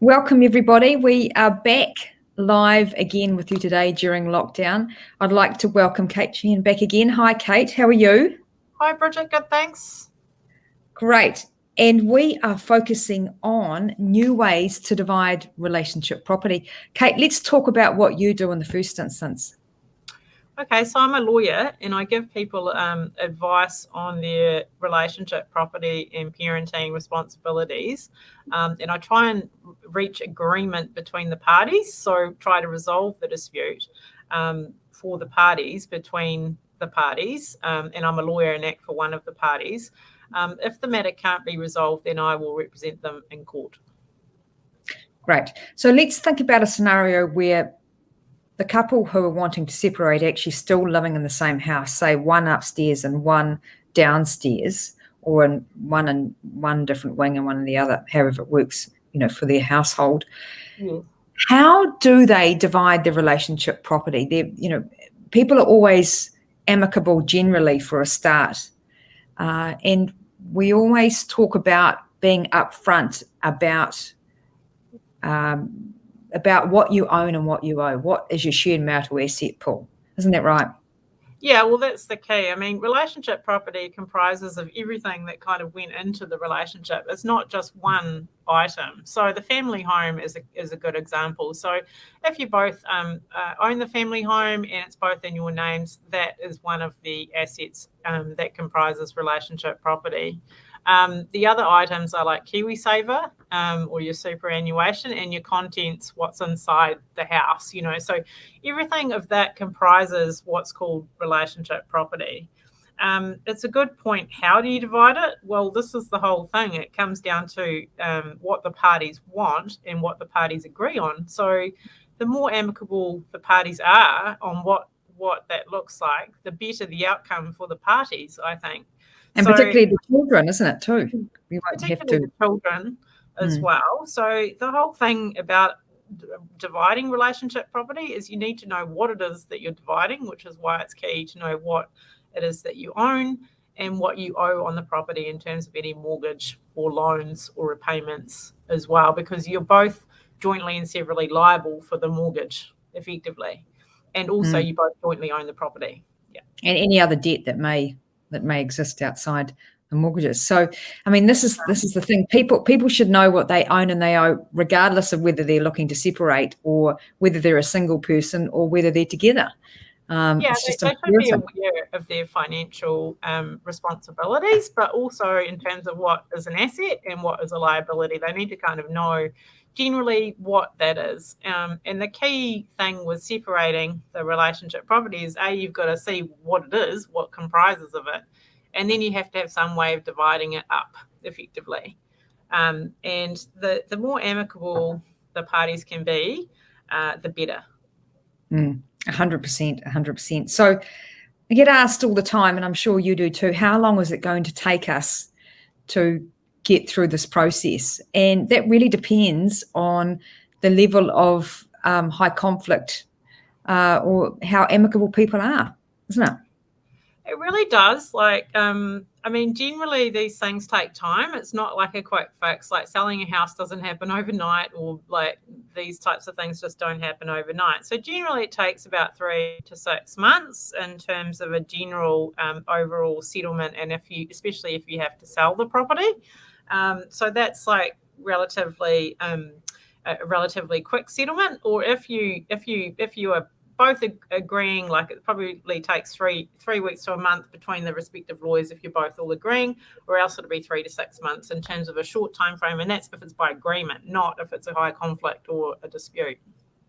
Welcome, everybody. We are back live again with you today during lockdown. I'd like to welcome Kate Sheehan back again. Hi, Kate. How are you? Hi, Bridgette. Good, thanks. Great. And we are focusing on new ways to divide relationship property. Kate, let's talk about what you do in the first instance. Okay, so I'm a lawyer and I give people advice on their relationship, property and parenting responsibilities. And I try and reach agreement between the parties. So try to resolve the dispute for the parties between the parties. And I'm a lawyer and act for one of the parties. If the matter can't be resolved, then I will represent them in court. Great. So let's think about a scenario where the couple who are wanting to separate actually still living in the same house, say one upstairs and one downstairs, or in one different wing and one in the other, however it works, for their household. Yes. How do they divide the relationship property? People are always amicable generally for a start. And we always talk about being upfront about what you own and what you owe. What is your shared marital asset pool? Isn't that right? Yeah, well, that's the key. I mean, relationship property comprises of everything that kind of went into the relationship. It's not just one item. So the family home is a good example. So if you both own the family home and it's both in your names, that is one of the assets that comprises relationship property. The other items are like KiwiSaver or your superannuation and your contents, what's inside the house, So everything of that comprises what's called relationship property. It's a good point. How do you divide it? Well, this is the whole thing. It comes down to what the parties want and what the parties agree on. So the more amicable the parties are on what that looks like, the better the outcome for the parties, I think. And particularly the children, isn't it, too? We won't have to. The children as well. So the whole thing about dividing relationship property is you need to know what it is that you're dividing, which is why it's key to know what it is that you own and what you owe on the property in terms of any mortgage or loans or repayments as well, because you're both jointly and severally liable for the mortgage effectively. And also you both jointly own the property. Yeah. And any other debt that may exist outside the mortgages. So, I mean, this is the thing. People should know what they own and they owe, regardless of whether they're looking to separate or whether they're a single person or whether they're together. They should be aware of their financial responsibilities, but also in terms of what is an asset and what is a liability. They need to kind of know generally what that is. And the key thing with separating the relationship property is, you've got to see what it is, what comprises of it, and then you have to have some way of dividing it up effectively. And the more amicable the parties can be, the better. 100%. So I get asked all the time, and I'm sure you do too, how long is it going to take us to get through this process? And that really depends on the level of high conflict or how amicable people are, isn't it? It really does. Generally these things take time. It's not like a quick fix. Like selling a house doesn't happen overnight, or like these types of things just don't happen overnight. So generally it takes about 3 to 6 months in terms of a general overall settlement, and especially if you have to sell the property. So that's like relatively a relatively quick settlement. Or if you are both agreeing, like it probably takes three weeks to a month between the respective lawyers if you're both all agreeing, or else it'll be 3 to 6 months in terms of a short time frame, and that's if it's by agreement, not if it's a high conflict or a dispute.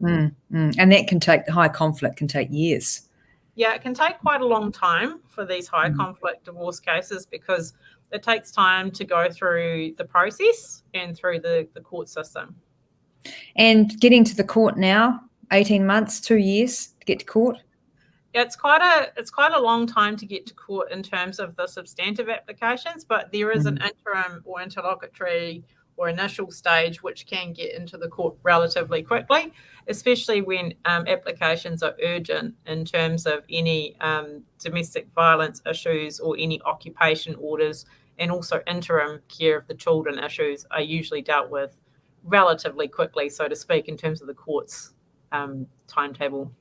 And the high conflict can take years. Yeah, it can take quite a long time for these high conflict divorce cases, because it takes time to go through the process and through the court system. And getting to the court now, 18 months, 2 years to get to court? It's quite a long time to get to court in terms of the substantive applications, but there is an interim or interlocutory or initial stage which can get into the court relatively quickly, especially when applications are urgent in terms of any domestic violence issues or any occupation orders, and also interim care of the children issues are usually dealt with relatively quickly, so to speak, in terms of the court's timetable.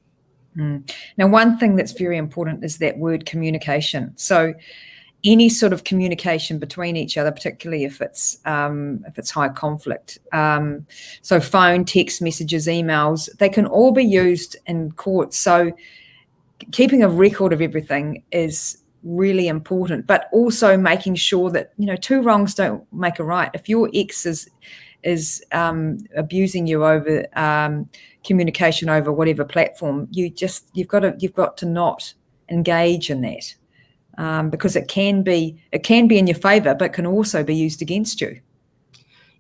Now, one thing that's very important is that word communication. So any sort of communication between each other, particularly if it's high conflict. So phone, text messages, emails, they can all be used in court. So keeping a record of everything is really important, but also making sure that, two wrongs don't make a right. If your ex is abusing you over communication over whatever platform, you've got to not engage in that, because it can be in your favor, but can also be used against you.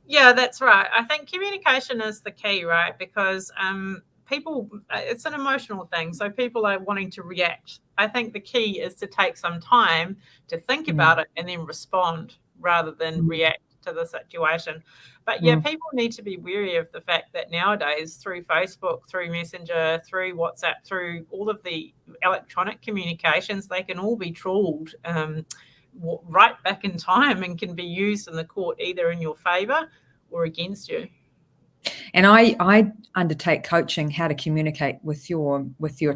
Yeah, that's right. I think communication is the key, right? Because people, it's an emotional thing. So people are wanting to react. I think the key is to take some time to think about it and then respond rather than react to the situation. But yeah, people need to be wary of the fact that nowadays, through Facebook, through Messenger, through WhatsApp, through all of the electronic communications, they can all be trawled right back in time and can be used in the court either in your favor or against you. And I undertake coaching how to communicate with your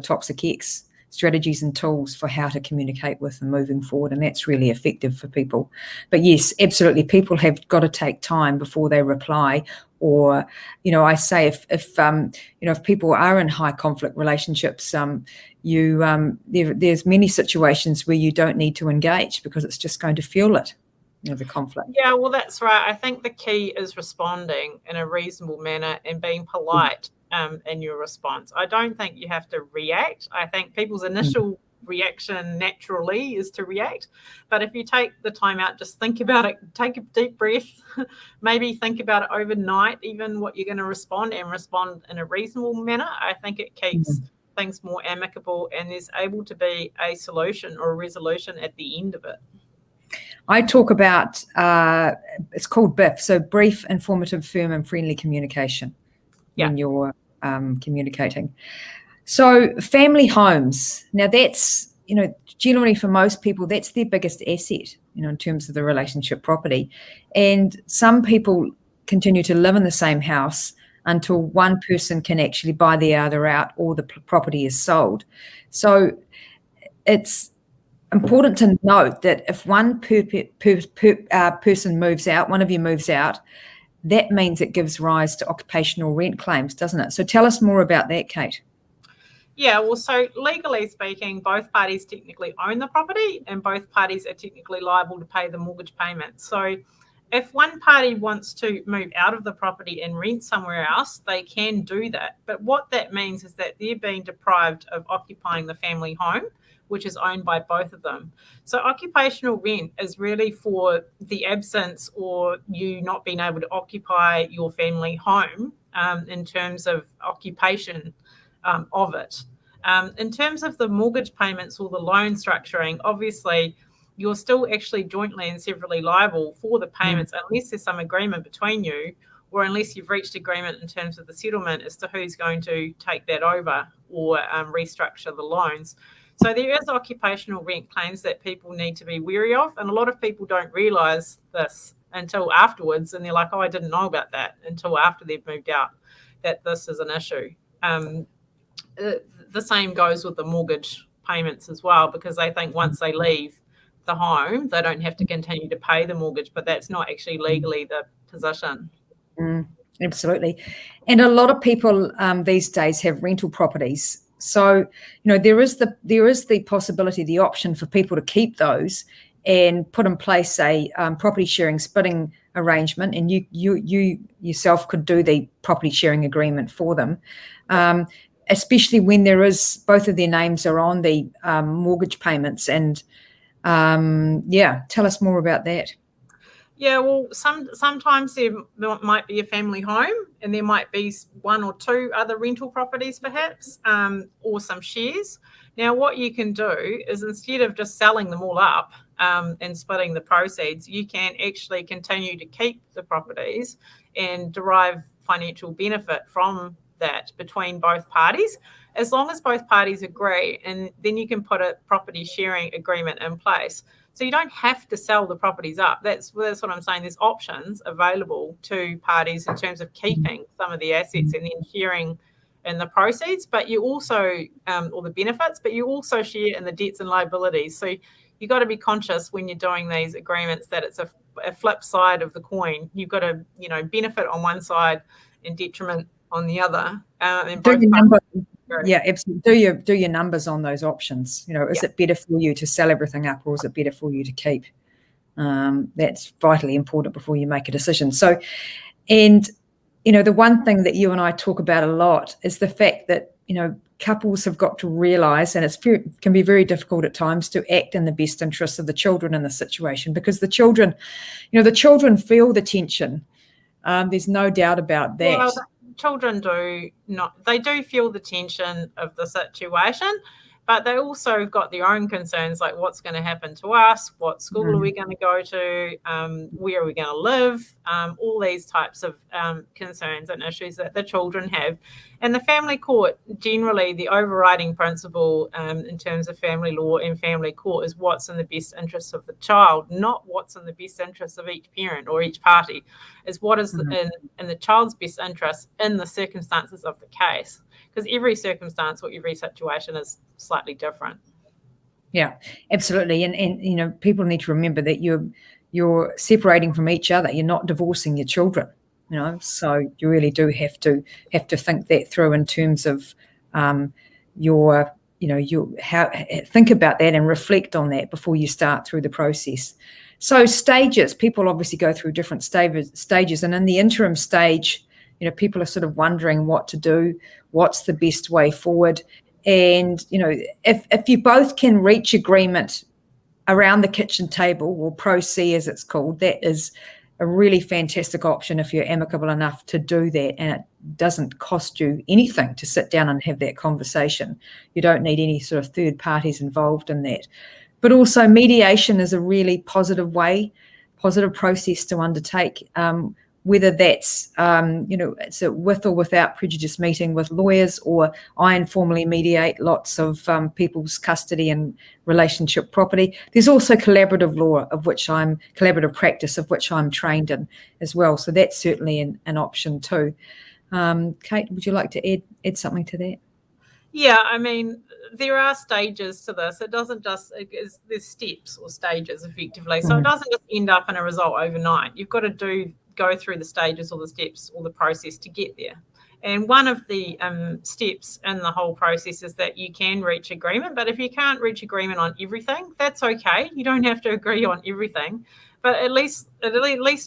toxic ex, strategies and tools for how to communicate with them moving forward, and that's really effective for people. But yes, absolutely, people have got to take time before they reply. Or, I say if people are in high conflict relationships, there's many situations where you don't need to engage because it's just going to fuel it. The conflict. Yeah, well, that's right. I think the key is responding in a reasonable manner and being polite in your response. I don't think you have to react. I think people's initial reaction naturally is to react. But if you take the time out, just think about it, take a deep breath, maybe think about it overnight, even what you're going to respond, and respond in a reasonable manner, I think it keeps things more amicable and there's able to be a solution or a resolution at the end of it. I talk about, it's called BIF, so brief, informative, firm, and friendly communication when you're communicating. So family homes, now that's, generally for most people, that's their biggest asset, in terms of the relationship property. And some people continue to live in the same house until one person can actually buy the other out or the property is sold. So it's important to note that if one person moves out, one of you moves out, that means it gives rise to occupational rent claims, doesn't it? So tell us more about that, Kate. Yeah, well, so legally speaking, both parties technically own the property and both parties are technically liable to pay the mortgage payment. So if one party wants to move out of the property and rent somewhere else, they can do that. But what that means is that they're being deprived of occupying the family home, which is owned by both of them. So occupational rent is really for the absence or you not being able to occupy your family home in terms of occupation of it. In terms of the mortgage payments or the loan structuring, obviously you're still actually jointly and severally liable for the payments unless there's some agreement between you or unless you've reached agreement in terms of the settlement as to who's going to take that over or restructure the loans. So there is occupational rent claims that people need to be wary of, and a lot of people don't realise this until afterwards, and they're like, oh, I didn't know about that until after they've moved out, that this is an issue. The same goes with the mortgage payments as well, because they think once they leave the home, they don't have to continue to pay the mortgage, but that's not actually legally the position. Absolutely. And a lot of people these days have rental properties. So, there is the possibility, the option for people to keep those and put in place a property sharing splitting arrangement, and you yourself could do the property sharing agreement for them, especially when there is both of their names are on the mortgage payments. And tell us more about that. Yeah, well, sometimes there might be a family home and there might be one or two other rental properties perhaps, or some shares. Now, what you can do is instead of just selling them all up and splitting the proceeds, you can actually continue to keep the properties and derive financial benefit from that between both parties, as long as both parties agree, and then you can put a property sharing agreement in place. So you don't have to sell the properties up. That's what I'm saying. There's options available to parties in terms of keeping some of the assets and then sharing in the proceeds, but you also, or the benefits, but you also share in the debts and liabilities. So you've got to be conscious when you're doing these agreements that it's a flip side of the coin. You've got to, benefit on one side and detriment on the other. And both yeah, absolutely. Do your numbers on those options. Is it better for you to sell everything up, or is it better for you to keep? That's vitally important before you make a decision. So, and the one thing that you and I talk about a lot is the fact that couples have got to realise, and it can be very difficult at times, to act in the best interests of the children in the situation, because the children feel the tension. There's no doubt about that. Well, children do feel the tension of the situation, but they also have got their own concerns, like what's going to happen to us, what school are we going to go to, where are we going to live, all these types of concerns and issues that the children have. And the family court, generally the overriding principle in terms of family law and family court, is what's in the best interests of the child, not what's in the best interests of each parent or each party. Is what is in the child's best interest in the circumstances of the case. Because every circumstance or every situation is slightly different. Yeah, absolutely. And people need to remember that you're separating from each other. You're not divorcing your children. So you really do have to think that through in terms of think about that and reflect on that before you start through the process. So stages, people obviously go through different stages, and in the interim stage, people are sort of wondering what to do, what's the best way forward. And, if you both can reach agreement around the kitchen table, or Pro C as it's called, that is a really fantastic option if you're amicable enough to do that, and it doesn't cost you anything to sit down and have that conversation. You don't need any sort of third parties involved in that. But also mediation is a really positive process to undertake, whether that's, it's a with or without prejudice meeting with lawyers, or I informally mediate lots of people's custody and relationship property. There's also collaborative collaborative practice of which I'm trained in as well. So that's certainly an option too. Kate, would you like to add something to that? Yeah, there are stages to this. It doesn't just, there's steps or stages effectively. So it doesn't just end up in a result overnight. You've got to go through the stages or the steps or the process to get there. And one of the steps in the whole process is that you can reach agreement. But if you can't reach agreement on everything, that's okay. You don't have to agree on everything. But at least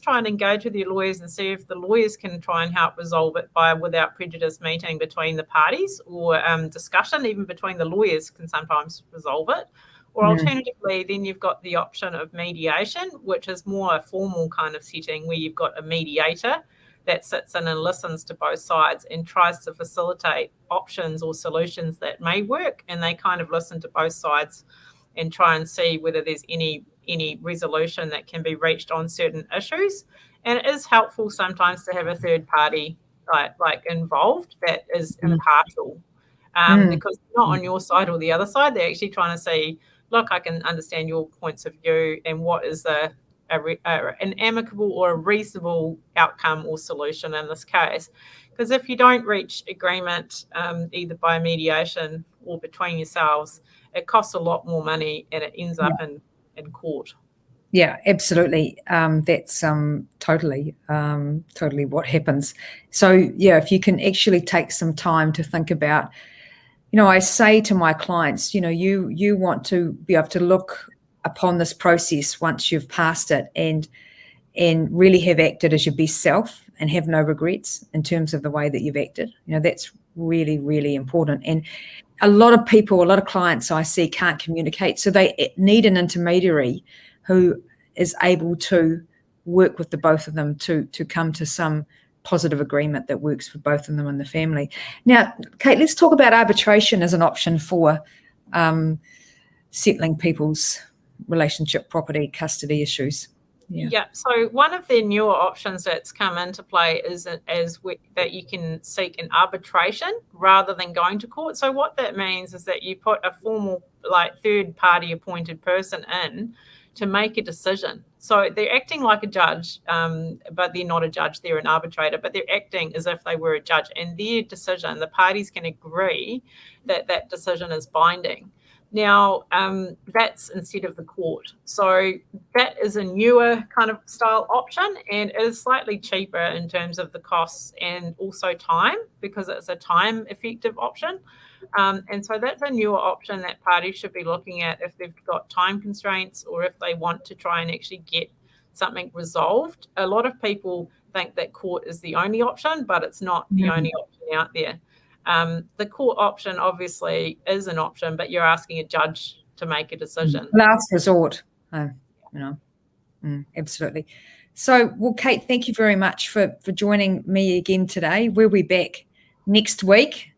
try and engage with your lawyers and see if the lawyers can try and help resolve it by a without prejudice meeting between the parties, or discussion even between the lawyers can sometimes resolve it. Or alternatively, then you've got the option of mediation, which is more a formal kind of setting where you've got a mediator that sits in and listens to both sides and tries to facilitate options or solutions that may work. And they kind of listen to both sides and try and see whether there's any resolution that can be reached on certain issues. And it is helpful sometimes to have a third party like involved that is impartial, because not on your side or the other side. They're actually trying to say, look, I can understand your points of view, and what is an amicable or a reasonable outcome or solution in this case. Because if you don't reach agreement either by mediation or between yourselves, it costs a lot more money and it ends up in court. Yeah, absolutely. That's totally what happens. So yeah, if you can actually take some time to think about, I say to my clients, you want to be able to look upon this process once you've passed it and really have acted as your best self and have no regrets in terms of the way that you've acted. That's really, really important. And a lot of clients I see can't communicate. So they need an intermediary who is able to work with the both of them to come to some positive agreement that works for both of them and the family. Now, Kate, let's talk about arbitration as an option for settling people's relationship, property, custody issues. Yeah. So one of the newer options that's come into play is that you can seek an arbitration rather than going to court. So what that means is that you put a formal, third party appointed person in to make a decision. So they're acting like a judge, but they're not a judge, they're an arbitrator, but they're acting as if they were a judge, and their decision, the parties can agree that that decision is binding. Now, that's instead of the court. So that is a newer kind of style option, and it is slightly cheaper in terms of the costs and also time, because it's a time effective option. And so that's a newer option that parties should be looking at if they've got time constraints or if they want to try and actually get something resolved. A lot of people think that court is the only option, but it's not the only option out there. The court option obviously is an option, but you're asking a judge to make a decision. Last resort, absolutely. So, well, Kate, thank you very much for joining me again today. We'll be back next week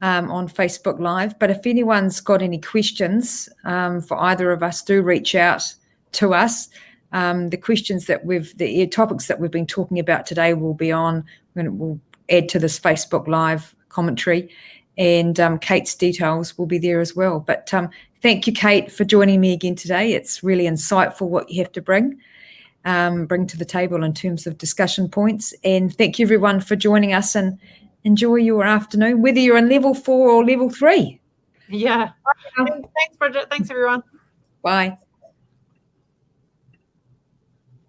on Facebook Live. But if anyone's got any questions for either of us, do reach out to us. The questions the topics that we've been talking about today will be on, we'll add to this Facebook Live commentary, and Kate's details will be there as well. But thank you, Kate, for joining me again today. It's really insightful what you have to bring to the table in terms of discussion points. And thank you, everyone, for joining us, and enjoy your afternoon, whether you're in level 4 or level 3. Yeah. Thanks, Bridgette. Thanks, everyone. Bye.